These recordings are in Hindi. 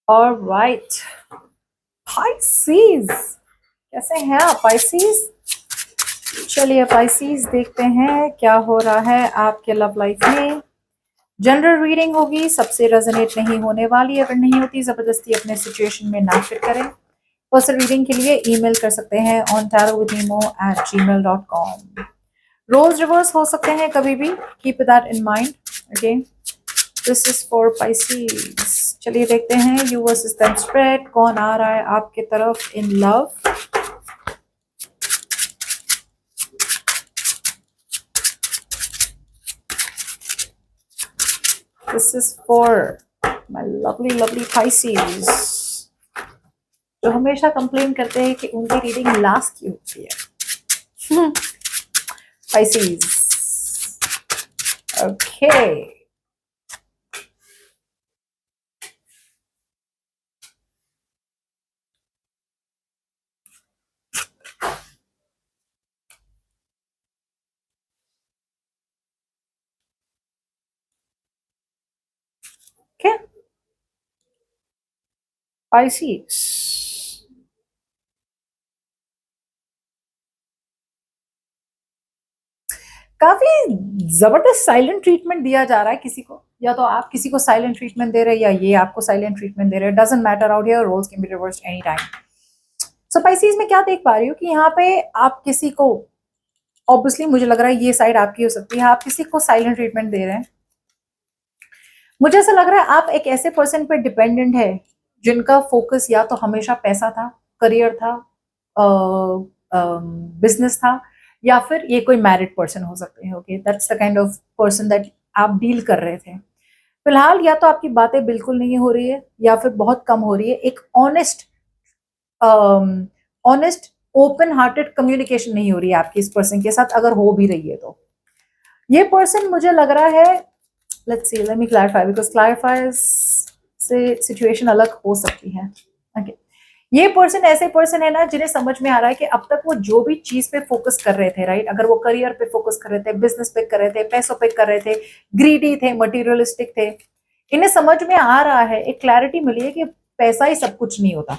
ऑलराइट, पाइसेस, कैसे हैं आप पाइसेस? चलिए पाइसेस देखते हैं क्या हो रहा है आपके लव लाइफ में। जनरल रीडिंग होगी, सबसे रेजोनेट नहीं होने वाली। अगर नहीं होती जबरदस्ती अपने सिचुएशन में ना फिट करें। पर्सनल रीडिंग के लिए ईमेल कर सकते हैं on tarotwithemo@gmail.com। रोल्स रिवर्स हो सकते हैं कभी भी, keep that in mind. Okay, this is for Pisces. चलिए देखते हैं यू वर्सेस देम स्प्रेड, कौन आ रहा है आपके तरफ in love. This is for my lovely lovely Pisces, जो हमेशा कंप्लेन करते हैं कि उनकी रीडिंग लास्ट की होती है। Pisces, okay, okay Pisces. काफी जबरदस्त साइलेंट ट्रीटमेंट दिया जा रहा है किसी को, या तो आप किसी को साइलेंट ट्रीटमेंट दे रहे हैं या ये आपको साइलेंट ट्रीटमेंट दे रहे हैं। Doesn't matter, out here roles can be reversed any time. So pieces में क्या देख पा रही हूँ कि यहाँ पे आप किसी को, ऑब्वियसली मुझे लग रहा है ये साइड आपकी हो सकती है, आप किसी को साइलेंट ट्रीटमेंट दे रहे हैं। मुझे ऐसा लग रहा है आप एक ऐसे पर्सन पे डिपेंडेंट है जिनका फोकस या तो हमेशा पैसा था, करियर था, बिजनेस था, या फिर ये कोई मैरिड पर्सन हो सकते हैं। Okay, that's the kind of person that आप डील कर रहे थे। फिलहाल या तो आपकी बातें बिल्कुल नहीं हो रही है या फिर बहुत कम हो रही है। एक honest honest open hearted communication नहीं हो रही है आपकी इस पर्सन के साथ, अगर हो भी रही है तो। ये पर्सन मुझे लग रहा है, let's see, let me clarify because clarify से सिचुएशन अलग हो सकती है। ओके, ये पर्सन ऐसे पर्सन है ना जिन्हें समझ में आ रहा है कि अब तक वो जो भी चीज पे फोकस कर रहे थे, राइट, अगर वो करियर पे फोकस कर रहे थे, बिजनेस पे कर रहे थे, पैसों पे कर रहे थे, ग्रीडी थे, मटीरियलिस्टिक थे, इन्हें समझ में आ रहा है, एक क्लैरिटी मिली है कि पैसा ही सब कुछ नहीं होता।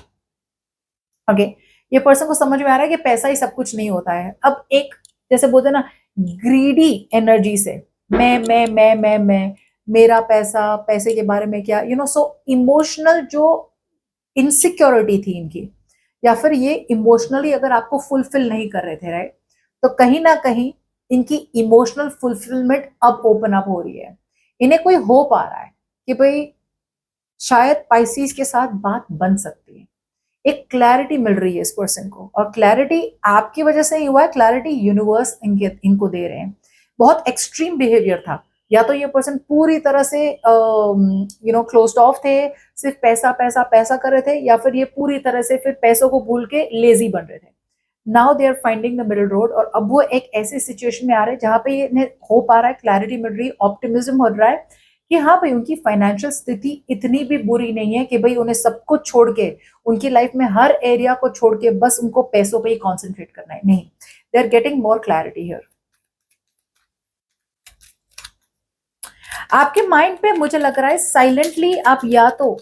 ओके, ये पर्सन को समझ में आ रहा है कि पैसा ही सब कुछ नहीं होता है। अब एक, जैसे बोलते हैं ना, ग्रीडी एनर्जी से, मैं, मेरा पैसा, पैसे के बारे में क्या, सो इमोशनल जो इनसिक्योरिटी थी इनकी, या फिर ये इमोशनली अगर आपको फुलफिल नहीं कर रहे थे, राइट, तो कहीं ना कहीं इनकी इमोशनल फुलफिलमेंट अब ओपन अप हो रही है। इन्हें कोई होप आ रहा है कि भाई शायद पाइसेस के साथ बात बन सकती है। एक क्लैरिटी मिल रही है इस पर्सन को, और क्लैरिटी आपकी वजह से ही हुआ है, क्लैरिटी यूनिवर्स इनको दे रहे हैं। बहुत एक्सट्रीम बिहेवियर था, या तो ये पर्सन पूरी तरह से क्लोज्ड ऑफ थे, सिर्फ पैसा पैसा पैसा कर रहे थे, या फिर ये पूरी तरह से फिर पैसों को भूल के लेजी बन रहे थे। Now they are finding the middle road, और अब वो एक ऐसे सिचुएशन में आ रहे हैं जहां पे इन्हें होप आ रहा है, क्लैरिटी मिल रही है, ऑप्टिमिज्म हो रहा है कि हाँ भाई उनकी फाइनेंशियल स्थिति इतनी भी बुरी नहीं है कि भाई उन्हें सब कुछ छोड़ के, उनकी लाइफ में हर एरिया को छोड़ के बस उनको पैसों पे ही कॉन्सेंट्रेट करना है। नहीं, they are getting more clarity here. आपके माइंड पे मुझे लग रहा है साइलेंटली आप या तो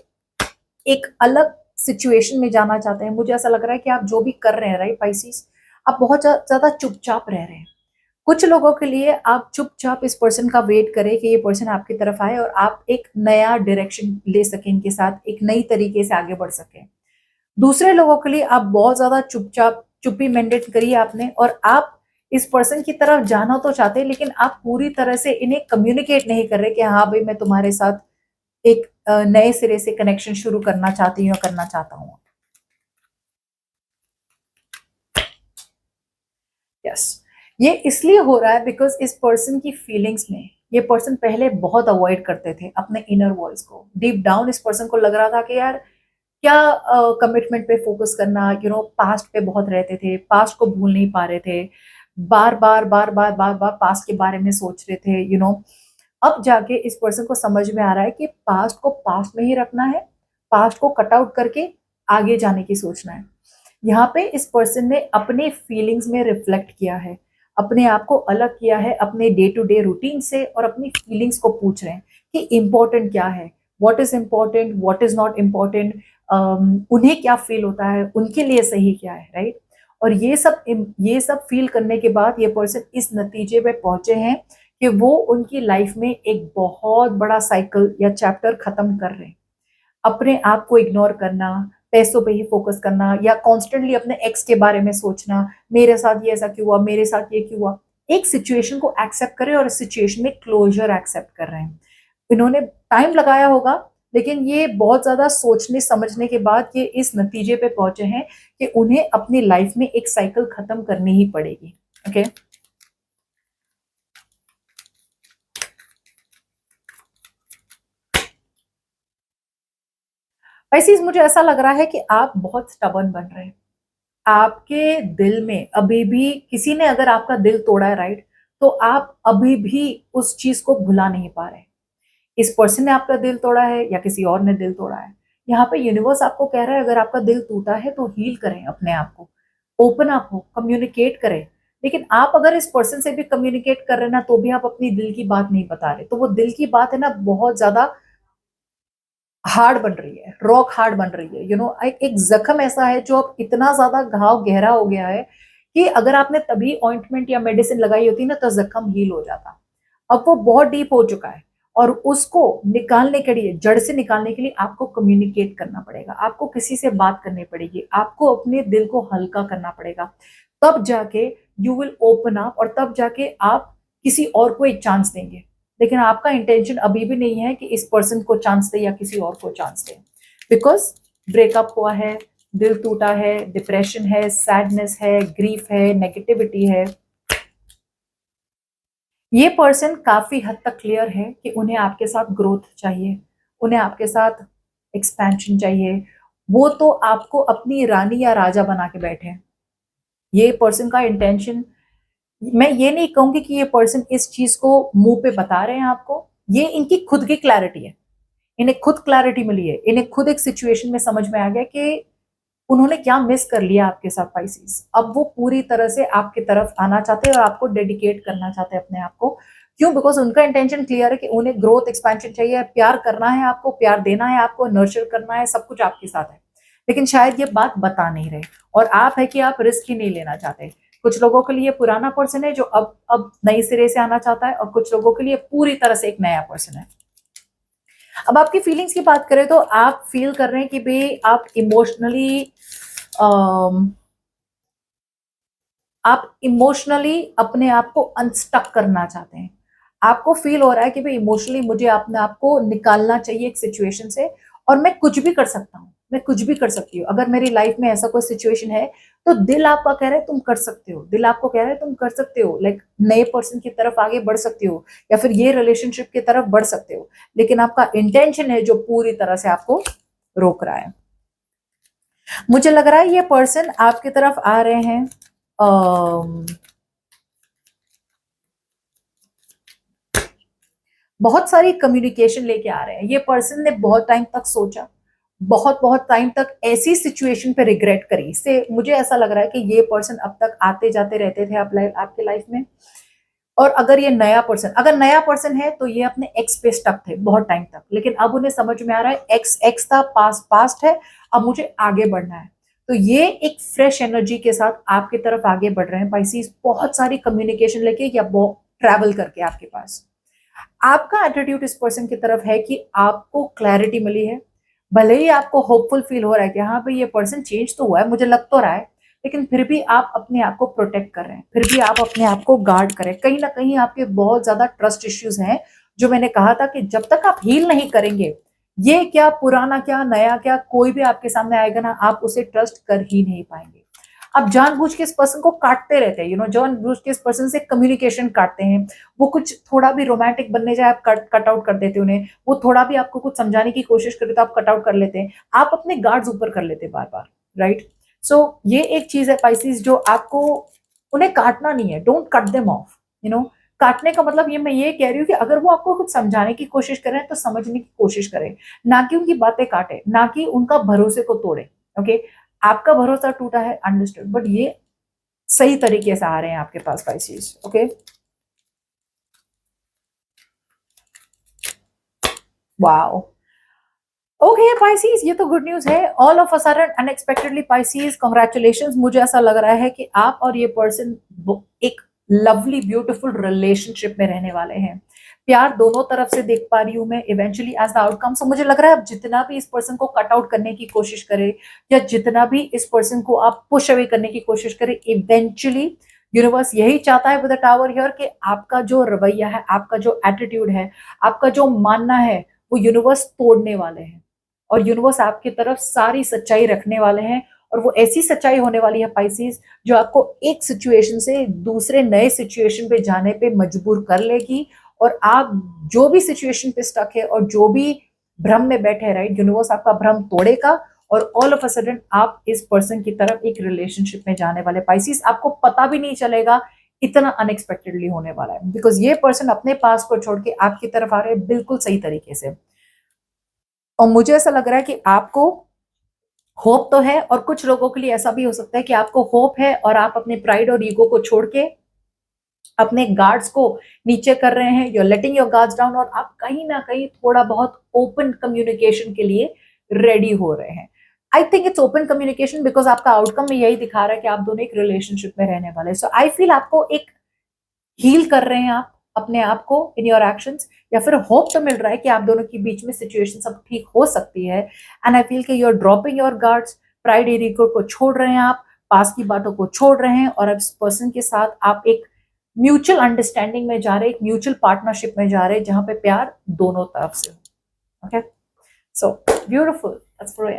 एक अलग सिचुएशन में जाना चाहते हैं। मुझे ऐसा लग रहा है कि आप जो भी कर रहे हैं, राइट पाइसेस, आप बहुत ज्यादा चुपचाप रह रहे हैं। कुछ लोगों के लिए आप चुपचाप इस पर्सन का वेट करें कि ये पर्सन आपकी तरफ आए और आप एक नया डायरेक्शन ले सकें इनके साथ, एक नई तरीके से आगे बढ़ सकें। दूसरे लोगों के लिए आप बहुत ज्यादा चुपचाप, चुप्पी मेंटेन करिए आपने, और आप इस पर्सन की तरफ जाना तो चाहते हैं लेकिन आप पूरी तरह से इन्हें कम्युनिकेट नहीं कर रहे कि हाँ भाई मैं तुम्हारे साथ एक नए सिरे से कनेक्शन शुरू करना चाहती हूँ या करना चाहता हूँ। यस, ये इसलिए हो रहा है बिकॉज इस पर्सन की फीलिंग्स में ये पर्सन पहले बहुत अवॉइड करते थे अपने इनर वॉइस को। डीप डाउन इस पर्सन को लग रहा था कि यार क्या कमिटमेंट पे फोकस करना, पास्ट पे बहुत रहते थे, पास्ट को भूल नहीं पा रहे थे, बार बार बार बार बार बार पास्ट के बारे में सोच रहे थे। अब जाके इस पर्सन को समझ में आ रहा है कि पास्ट को पास्ट में ही रखना है, पास्ट को कट आउट करके आगे जाने की सोचना है। यहाँ पे इस पर्सन ने अपने फीलिंग्स में रिफ्लेक्ट किया है, अपने आप को अलग किया है अपने डे टू डे रूटीन से, और अपनी फीलिंग्स को पूछ रहे हैं कि इम्पोर्टेंट क्या है, what is important, what is not important, उन्हें क्या फील होता है, उनके लिए सही क्या है, राइट। और ये सब फील करने के बाद ये पर्सन इस नतीजे पे पहुंचे हैं कि वो उनकी लाइफ में एक बहुत बड़ा साइकिल या चैप्टर खत्म कर रहे हैं। अपने आप को इग्नोर करना, पैसों पे ही फोकस करना, या कॉन्स्टेंटली अपने एक्स के बारे में सोचना, मेरे साथ ये ऐसा क्यों हुआ, मेरे साथ ये क्यों हुआ। एक सिचुएशन को एक्सेप्ट करें और इस सिचुएशन में क्लोजर एक्सेप्ट कर रहे हैं। इन्होंने टाइम लगाया होगा, लेकिन ये बहुत ज्यादा सोचने समझने के बाद ये इस नतीजे पे पहुंचे हैं कि उन्हें अपनी लाइफ में एक साइकिल खत्म करनी ही पड़ेगी। ओके, पैसिस मुझे ऐसा लग रहा है कि आप बहुत स्टबर्न बन रहे हैं। आपके दिल में अभी भी किसी ने अगर आपका दिल तोड़ा है, राइट, तो आप अभी भी उस चीज को भुला नहीं पा रहे। इस पर्सन ने आपका दिल तोड़ा है या किसी और ने दिल तोड़ा है, यहाँ पे यूनिवर्स आपको कह रहा है अगर आपका दिल टूटा है तो हील करें अपने आप को, ओपन अप हो, कम्युनिकेट करें। लेकिन आप अगर इस पर्सन से भी कम्युनिकेट कर रहे हैं ना, तो भी आप अपनी दिल की बात नहीं बता रहे, तो वो दिल की बात है ना बहुत ज्यादा हार्ड बन रही है, रॉक हार्ड बन रही है। एक जख्म ऐसा है जो अब इतना ज्यादा घाव गहरा हो गया है कि अगर आपने तभी ऑइंटमेंट या मेडिसिन लगाई होती ना तो जख्म हील हो जाता। अब वो बहुत डीप हो चुका है, और उसको निकालने के लिए, जड़ से निकालने के लिए आपको कम्युनिकेट करना पड़ेगा, आपको किसी से बात करनी पड़ेगी, आपको अपने दिल को हल्का करना पड़ेगा। तब जाके यू विल ओपन अप, और तब जाके आप किसी और को एक चांस देंगे। लेकिन आपका इंटेंशन अभी भी नहीं है कि इस पर्सन को चांस दे या किसी और को चांस दे, बिकॉज ब्रेकअप हुआ है, दिल टूटा है, डिप्रेशन है, सैडनेस है, ग्रीफ है, नेगेटिविटी है। ये पर्सन काफी हद तक क्लियर है कि उन्हें आपके साथ ग्रोथ चाहिए, उन्हें आपके साथ एक्सपेंशन चाहिए। वो तो आपको अपनी रानी या राजा बना के बैठे हैं। ये पर्सन का इंटेंशन, मैं ये नहीं कहूंगी कि ये पर्सन इस चीज को मुंह पे बता रहे हैं आपको, ये इनकी खुद की क्लैरिटी है। इन्हें खुद क्लैरिटी मिली है, इन्हें खुद एक सिचुएशन में समझ में आ गया कि उन्होंने क्या मिस कर लिया आपके साथ पाइसेस। अब वो पूरी तरह से आपकी तरफ आना चाहते हैं और आपको डेडिकेट करना चाहते हैं अपने आप को। क्यों? बिकॉज उनका इंटेंशन क्लियर है कि उन्हें ग्रोथ एक्सपेंशन चाहिए, प्यार करना है आपको, प्यार देना है आपको, नर्चर करना है, सब कुछ आपके साथ है। लेकिन शायद ये बात बता नहीं रहे, और आप है कि आप रिस्क ही नहीं लेना चाहते। कुछ लोगों के लिए पुराना पर्सन है जो अब नई सिरे से आना चाहता है, और कुछ लोगों के लिए पूरी तरह से एक नया पर्सन है। अब आपकी फीलिंग्स की बात करें तो आप फील कर रहे हैं कि भाई आप इमोशनली अपने आप को अनस्टक करना चाहते हैं। आपको फील हो रहा है कि भाई इमोशनली मुझे अपने आप को निकालना चाहिए एक सिचुएशन से, और मैं कुछ भी कर सकता हूँ, मैं कुछ भी कर सकती हूँ। अगर मेरी लाइफ में ऐसा कोई सिचुएशन है तो दिल आपका कह रहा है तुम कर सकते हो, दिल आपको कह रहा है तुम कर सकते हो, लाइक नए पर्सन की तरफ आगे बढ़ सकते हो, या फिर ये रिलेशनशिप की तरफ बढ़ सकते हो। लेकिन आपका इंटेंशन है जो पूरी तरह से आपको रोक रहा है। मुझे लग रहा है ये पर्सन आपकी तरफ आ रहे हैं, बहुत सारी कम्युनिकेशन लेके आ रहे हैं। ये पर्सन ने बहुत टाइम तक सोचा, बहुत बहुत टाइम तक ऐसी सिचुएशन पे रिग्रेट करी। से मुझे ऐसा लग रहा है कि ये पर्सन अब तक आते जाते रहते थे आपके लाइफ में। और अगर ये नया पर्सन है तो ये अपने एक्स पे स्टक थे बहुत टाइम तक, लेकिन अब उन्हें समझ में आ रहा है एक्स एक्स था, पास्ट है, अब मुझे आगे बढ़ना है। तो ये एक फ्रेश एनर्जी के साथ आपकी तरफ आगे बढ़ रहे हैं पाइसेस, बहुत सारी कम्युनिकेशन लेके या ट्रैवल करके आपके पास। आपका एटीट्यूड इस पर्सन की तरफ है कि आपको क्लैरिटी मिली है। भले ही आपको होपफुल फील हो रहा है कि हाँ भाई ये पर्सन चेंज तो हुआ है, मुझे लग तो रहा है, लेकिन फिर भी आप अपने आप को प्रोटेक्ट कर रहे हैं, फिर भी आप अपने आप को गार्ड करें। कहीं ना कहीं आपके बहुत ज्यादा ट्रस्ट इश्यूज हैं, जो मैंने कहा था कि जब तक आप हील नहीं करेंगे, ये क्या पुराना क्या नया क्या कोई भी आपके सामने आएगा ना, आप उसे ट्रस्ट कर ही नहीं पाएंगे। आप जानबूझ के इस पर्सन को काटते रहते हैं, जानबूझ के इस पर्सन से कम्युनिकेशन काटते हैं। वो कुछ थोड़ा भी रोमांटिक बनने जाए आप कट आउट कर देते हैं उन्हें, वो थोड़ा भी आपको कुछ समझाने की कोशिश करे तो आप कट आउट कर लेते हैं, आप अपने गार्ड्स ऊपर कर लेते हैं बार बार, राइट। सो ये एक चीज है पाइसिस, जो आपको उन्हें काटना नहीं है, डोंट कट देम ऑफ। काटने का मतलब ये मैं ये कह रही हूँ कि अगर वो आपको कुछ समझाने की कोशिश करें तो समझने की कोशिश करें, ना कि उनकी बातें काटे, ना कि उनका भरोसे को तोड़े। ओके, आपका भरोसा टूटा है, अंडरस्टूड, बट ये सही तरीके से आ रहे हैं आपके पास pieces. Okay, wow, okay pieces, ये तो गुड न्यूज है। All of a sudden unexpectedly pieces, congratulations. मुझे ऐसा लग रहा है कि आप और ये पर्सन एक लवली ब्यूटीफुल रिलेशनशिप में रहने वाले हैं। प्यार दोनों तरफ से देख पा रही हूं मैं इवेंचुअली एज द आउटकम। सो मुझे लग रहा है आप जितना भी इस पर्सन को कट आउट करने की कोशिश करें या जितना भी इस पर्सन को आप पुश अवे करने की कोशिश करें, इवेंचुअली यूनिवर्स यही चाहता है विद द टावर हियर कि आपका जो रवैया है, आपका जो एटीट्यूड है, आपका जो मानना है, वो यूनिवर्स तोड़ने वाले हैं और यूनिवर्स आपकी तरफ सारी सच्चाई रखने वाले हैं। और वो ऐसी सच्चाई होने वाली है पाइसेस जो आपको एक सिचुएशन से दूसरे नए सिचुएशन पे जाने पे मजबूर कर लेगी। और आप जो भी सिचुएशन पे स्टक है और जो भी भ्रम में बैठे, राइट, यूनिवर्स आपका भ्रम तोड़ेगा और ऑल ऑफ अ सडन आप इस पर्सन की तरफ एक रिलेशनशिप में जाने वाले पाइसेस, आपको पता भी नहीं चलेगा, इतना अनएक्सपेक्टेडली होने वाला है। बिकॉज ये पर्सन अपने पास को छोड़ के आपकी तरफ आ रहे हैं बिल्कुल सही तरीके से। और मुझे ऐसा लग रहा है कि आपको होप तो है, और कुछ लोगों के लिए ऐसा भी हो सकता है कि आपको होप है और आप अपने प्राइड और ईगो को छोड़ के अपने गार्ड्स को नीचे कर रहे हैं, you are letting your guards down, और आप कहीं ना कहीं थोड़ा बहुत ओपन कम्युनिकेशन के लिए रेडी हो रहे हैं। I think it's open communication because आपका आउटकम में यही दिखा रहा है कि आप दोनों एक रिलेशनशिप में रहने वाले। सो आई फील आपको एक हील कर रहे हैं आप अपने आप को इन योर एक्शंस, या फिर होप तो मिल रहा है कि आप दोनों के बीच में सिचुएशन सब ठीक हो सकती है। एंड आई फील कि you are dropping your guards, pride ego को छोड़ रहे हैं आप, पास की बातों को छोड़ रहे हैं, और अब इस पर्सन के साथ आप एक म्यूचुअल अंडरस्टैंडिंग में जा रहे हैं, एक म्यूचुअल पार्टनरशिप में जा रहे हैं जहां पे प्यार दोनों तरफ से हो। Okay, so beautiful, that's for